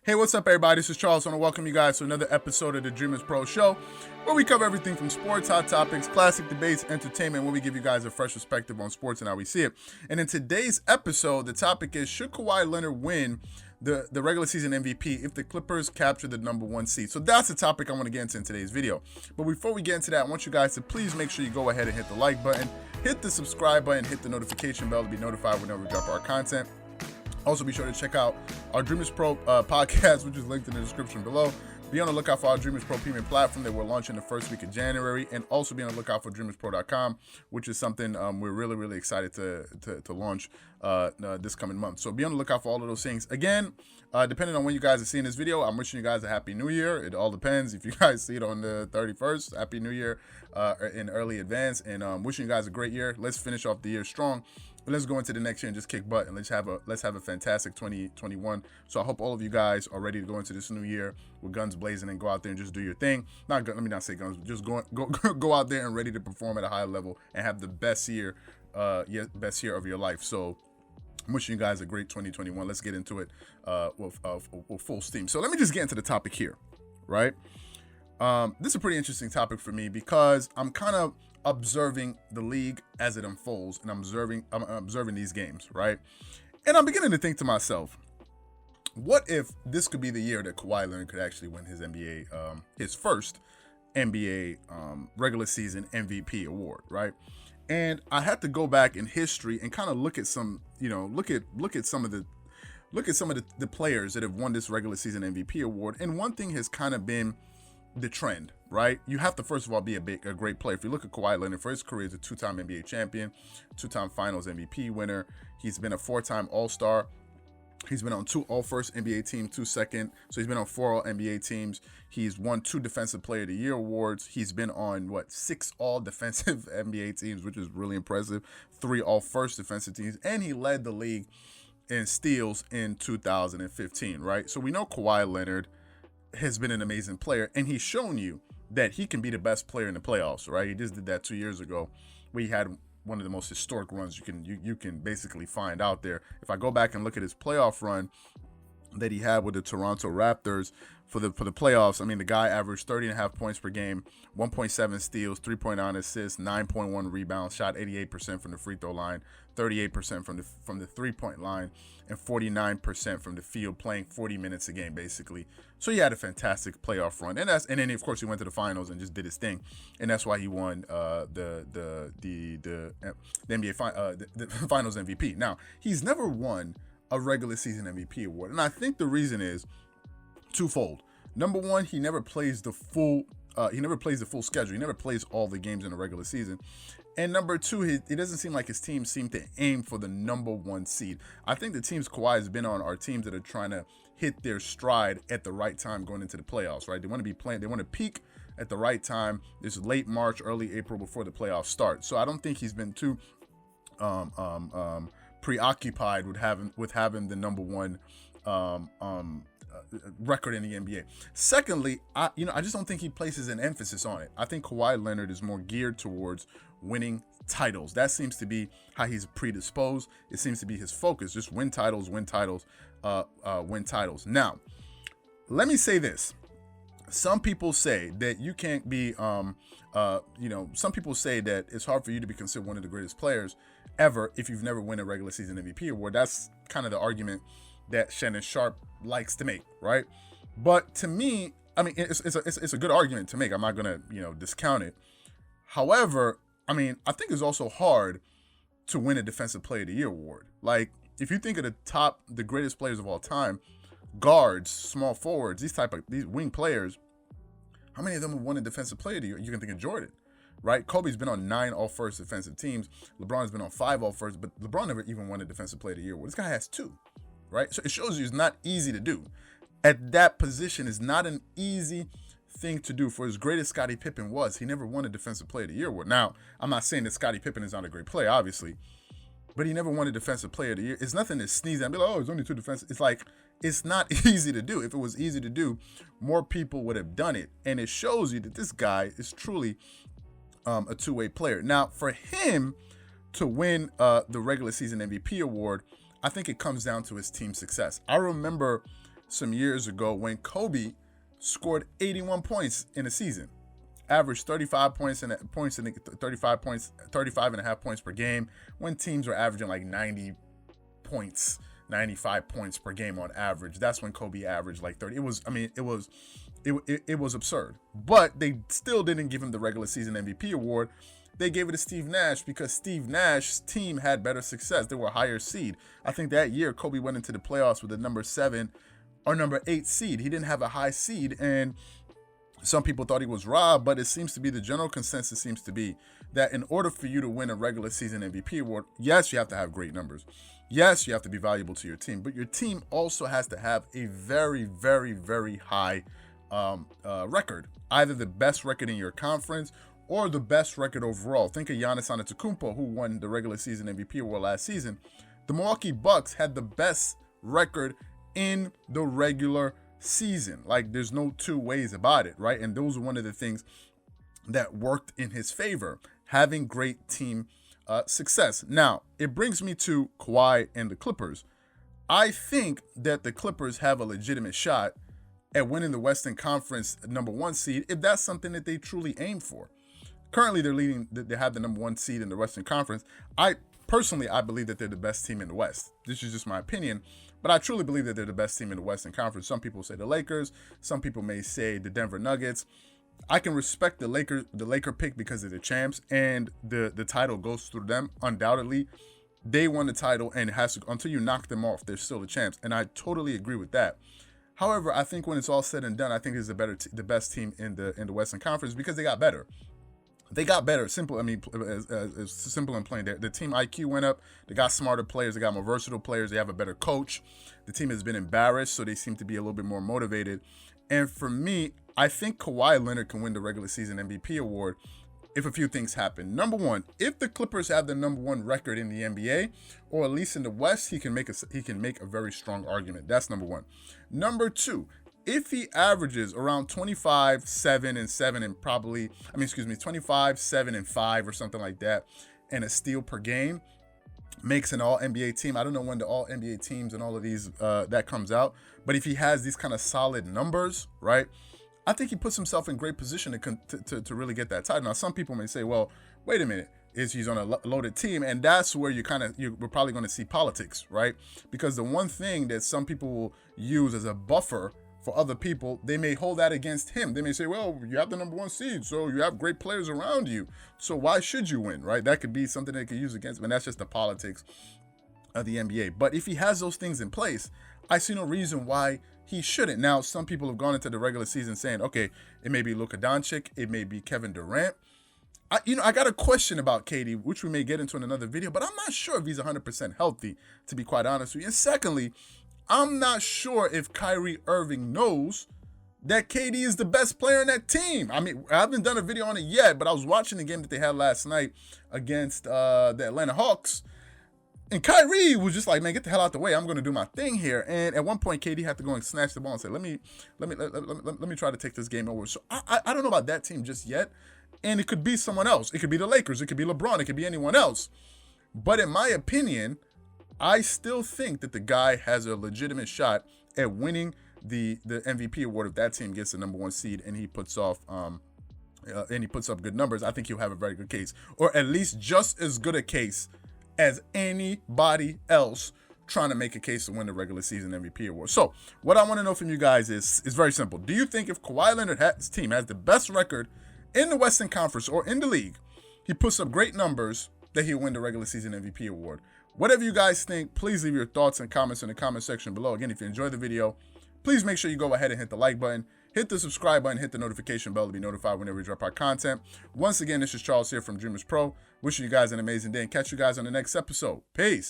Hey, what's up, everybody? This is Charles. I want to welcome you guys to another episode of the Dreamerspro Show, where we cover everything from sports, hot topics, classic debates, entertainment, where we give you guys a fresh perspective on sports and how we see it. And in today's episode, the topic is, should Kawhi Leonard win the regular season MVP if the Clippers capture the number one seed? So that's the topic I want to get into in today's video. But before we get into that, I want you guys to please make sure you go ahead and hit the like button, hit the subscribe button, hit the notification bell to be notified whenever we drop our content. Also, be sure to check out our Dreamerspro Podcast, which is linked in the description below. Be on the lookout for our Dreamerspro premium platform that we're launching the first week of January. And also be on the lookout for Dreamerspro.com, which is something we're really excited to launch this coming month. So be on the lookout for all of those things. Again, depending on when you guys are seeing this video, I'm wishing you guys a Happy New Year. It all depends. If you guys see it on the 31st, Happy New Year in early advance. And wishing you guys a great year. Let's finish off the year strong. But let's go into the next year and just kick butt, and let's have a fantastic 2021. So I hope all of you guys are ready to go into this new year with guns blazing and go out there and just do your thing. Let me not say guns, but just go out there and ready to perform at a high level and have the best year of your life. So I'm wishing you guys a great 2021. Let's get into it with full steam. So let me just get into the topic here, right? This is a pretty interesting topic for me because I'm kind of observing the league as it unfolds, and I'm observing these games, right? And I'm beginning to think to myself, what if this could be the year that Kawhi Leonard could actually win his first NBA regular season MVP award, right? And I had to go back in history and kind of look at some, look at some of the players that have won this regular season MVP award. And one thing has kind of been the trend, right? You have to, first of all, be a great player. If you look at Kawhi Leonard, for his career, he's a two-time NBA champion, two-time Finals MVP winner. He's been a four-time All-Star. He's been on two All-First NBA teams, two second. So he's been on four All-NBA teams. He's won two Defensive Player of the Year awards. He's been on, six All-Defensive NBA teams, which is really impressive. Three All-First defensive teams. And he led the league in steals in 2015, right? So we know Kawhi Leonard has been an amazing player, and he's shown you that he can be the best player in the playoffs, right? He just did that 2 years ago. We had one of the most historic runs you can basically find out there. If I go back and look at his playoff run that he had with the Toronto Raptors for the playoffs, I mean, the guy averaged 30.5 points per game, 1.7 steals, 3.9 assists, 9.1 rebounds, shot 88% from the free throw line, 38% from the 3-point line, and 49% from the field, playing 40 minutes a game basically. So he had a fantastic playoff run, and then of course he went to the finals and just did his thing, and that's why he won the NBA the Finals MVP. Now, he's never won a regular season MVP award, and I think the reason is twofold. Number one, he never plays the full schedule. He never plays all the games in the regular season. And number two, it doesn't seem like his teams seem to aim for the number one seed. I think the teams Kawhi has been on are teams that are trying to hit their stride at the right time going into the playoffs, right? They want to be playing, they want to peak at the right time. This is late March, early April before the playoffs start. So I don't think he's been too preoccupied with having the number one record in the NBA. Secondly, I just don't think he places an emphasis on it. I think Kawhi Leonard is more geared towards winning titles. That seems to be how he's predisposed. It seems to be his focus. Just win titles. Now, let me say this. Some people say that you can't be, some people say that it's hard for you to be considered one of the greatest players ever if you've never won a regular season MVP award. That's kind of the argument that Shannon Sharp likes to make, right? But to me, I mean, it's a good argument to make. I'm not gonna, discount it. However, I mean, I think it's also hard to win a Defensive Player of the Year award. Like, if you think of the greatest players of all time, guards, small forwards, these wing players, how many of them have won a Defensive Player of the Year? You can think of Jordan, right? Kobe's been on 9 All-First defensive teams. LeBron's been on 5 All-First, but LeBron never even won a Defensive Player of the Year award. This guy has 2, right? So it shows you it's not easy to do. At that position, it's not an easy thing to do. For as great as Scottie Pippen was, he never won a Defensive Player of the Year award. Now, I'm not saying that Scottie Pippen is not a great player, obviously, but he never won a Defensive Player of the Year. It's nothing to sneeze at and be like, oh, it's only 2 defensive. It's like, it's not easy to do. If it was easy to do, more people would have done it. And it shows you that this guy is truly a two-way player. Now, for him to win the regular season MVP award, I think it comes down to his team success. I remember some years ago when Kobe scored 81 points in a season, averaged 35 and a half points per game, when teams were averaging like 90 points, 95 points per game on average. That's when Kobe averaged like 30. It was absurd. But they still didn't give him the regular season MVP award. They gave it to Steve Nash because Steve Nash's team had better success. They were a higher seed. I think that year Kobe went into the playoffs with a number 7 or number 8 seed. He didn't have a high seed, and some people thought he was robbed, but it seems to be the general consensus seems to be that in order for you to win a regular season MVP award, yes, you have to have great numbers. Yes, you have to be valuable to your team, but your team also has to have a very, very, very high record, either the best record in your conference or the best record overall. Think of Giannis Antetokounmpo, who won the regular season MVP award last season. The Milwaukee Bucks had the best record in the regular season. Like, there's no two ways about it, right? And those are one of the things that worked in his favor, having great team success. Now, it brings me to Kawhi and the Clippers. I think that the Clippers have a legitimate shot at winning the Western Conference number 1 seed if that's something that they truly aim for. Currently, they have the number 1 seed in the Western Conference. I believe that they're the best team in the West. This is just my opinion, but I truly believe that they're the best team in the Western Conference. Some people say the Lakers. Some people may say the Denver Nuggets. I can respect the Laker pick because they're the champs, and the title goes through them. Undoubtedly, they won the title, and it has to, until you knock them off, they're still the champs, and I totally agree with that. However, I think when it's all said and done, I think it's the best team in the Western Conference because they got better. They got better. Simple. I mean, as simple and plain. The team IQ went up. They got smarter players. They got more versatile players. They have a better coach. The team has been embarrassed, so they seem to be a little bit more motivated. And for me, I think Kawhi Leonard can win the regular season MVP award if a few things happen. Number one, if the Clippers have the number 1 record in the NBA, or at least in the West, he can make a very strong argument. That's number 1. Number 2, if he averages around 25, 7, and 7, and 25, 7, and 5 or something like that, and a steal per game, makes an all-NBA team. I don't know when the all-NBA teams and all of these, that comes out, but if he has these kind of solid numbers, right, I think he puts himself in great position to really get that title. Now, some people may say, well, wait a minute, he's on a loaded team, and that's where we're probably going to see politics, right? Because the one thing that some people will use as a buffer for other people, they may hold that against him. They may say, well, you have the number 1 seed, so you have great players around you, so why should you win, right? That could be something they could use against him, and that's just the politics of the NBA. But if he has those things in place, I see no reason why he shouldn't. Now, some people have gone into the regular season saying, okay, it may be Luka Doncic, it may be Kevin Durant. I got a question about KD, which we may get into in another video, but I'm not sure if he's 100% healthy, to be quite honest with you. And secondly, I'm not sure if Kyrie Irving knows that KD is the best player in that team. I mean, I haven't done a video on it yet, but I was watching the game that they had last night against the Atlanta Hawks. And Kyrie was just like, man, get the hell out the way. I'm going to do my thing here. And at one point, KD had to go and snatch the ball and say, let me try to take this game over. So I don't know about that team just yet. And it could be someone else. It could be the Lakers. It could be LeBron. It could be anyone else. But in my opinion, I still think that the guy has a legitimate shot at winning the MVP award if that team gets the number 1 seed and he puts up good numbers. I think he'll have a very good case, or at least just as good a case as anybody else trying to make a case to win the regular season MVP award. So what I want to know from you guys is very simple. Do you think if Kawhi Leonard's team has the best record in the Western Conference or in the league, he puts up great numbers, that he'll win the regular season MVP award? Whatever you guys think, please leave your thoughts and comments in the comment section below. Again, if you enjoyed the video, please make sure you go ahead and hit the like button, hit the subscribe button, hit the notification bell to be notified whenever we drop our content. Once again, this is Charles here from Dreamerspro. Wishing you guys an amazing day and catch you guys on the next episode. Peace.